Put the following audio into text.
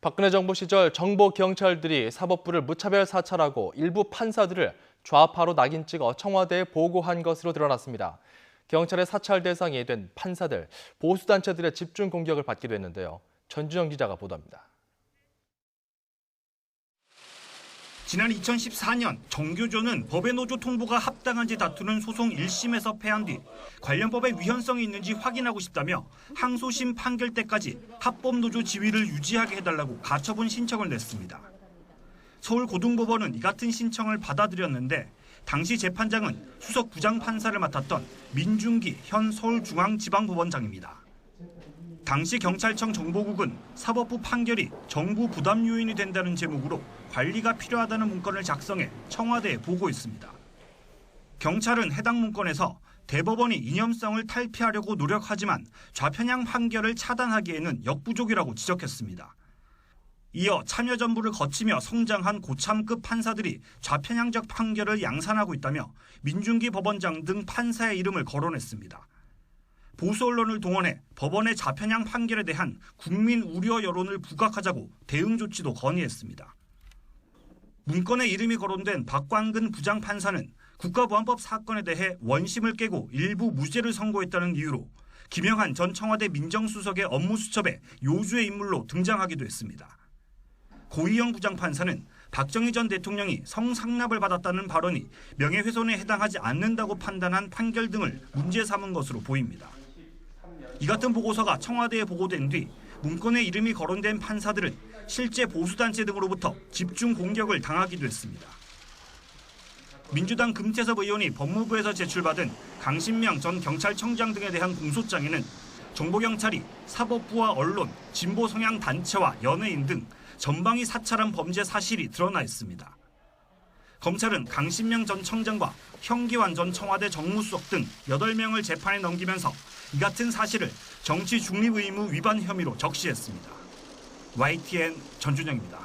박근혜 정부 시절 정보 경찰들이 사법부를 무차별 사찰하고 일부 판사들을 좌파로 낙인 찍어 청와대에 보고한 것으로 드러났습니다. 경찰의 사찰 대상이 된 판사들, 보수단체들의 집중 공격을 받기도 했는데요. 전주영 기자가 보도합니다. 지난 2014년 정교조는 법의 노조 통보가 합당한지 다투는 소송 1심에서 패한 뒤 관련 법의 위헌성이 있는지 확인하고 싶다며 항소심 판결 때까지 합법노조 지위를 유지하게 해달라고 가처분 신청을 냈습니다. 서울고등법원은 이 같은 신청을 받아들였는데 당시 재판장은 수석 부장판사를 맡았던 민중기 현 서울중앙지방법원장입니다. 당시 경찰청 정보국은 사법부 판결이 정부 부담 요인이 된다는 제목으로 관리가 필요하다는 문건을 작성해 청와대에 보고했습니다. 경찰은 해당 문건에서 대법원이 이념성을 탈피하려고 노력하지만 좌편향 판결을 차단하기에는 역부족이라고 지적했습니다. 이어 참여정부를 거치며 성장한 고참급 판사들이 좌편향적 판결을 양산하고 있다며 민중기 법원장 등 판사의 이름을 거론했습니다. 보수 언론을 동원해 법원의 좌편향 판결에 대한 국민 우려 여론을 부각하자고 대응 조치도 건의했습니다. 문건에 이름이 거론된 박광근 부장판사는 국가보안법 사건에 대해 원심을 깨고 일부 무죄를 선고했다는 이유로 김영한 전 청와대 민정수석의 업무 수첩에 요주의 인물로 등장하기도 했습니다. 고희영 부장판사는 박정희 전 대통령이 성상납을 받았다는 발언이 명예훼손에 해당하지 않는다고 판단한 판결 등을 문제 삼은 것으로 보입니다. 이 같은 보고서가 청와대에 보고된 뒤 문건에 이름이 거론된 판사들은 실제 보수단체 등으로부터 집중 공격을 당하기도 했습니다. 민주당 금태섭 의원이 법무부에서 제출받은 강신명 전 경찰청장 등에 대한 공소장에는 정보경찰이 사법부와 언론, 진보 성향 단체와 연예인 등 전방위 사찰한 범죄 사실이 드러나 있습니다. 검찰은 강신명 전 청장과 형기환 전 청와대 정무수석 등 8명을 재판에 넘기면서 이 같은 사실을 정치 중립 의무 위반 혐의로 적시했습니다. YTN 전준영입니다.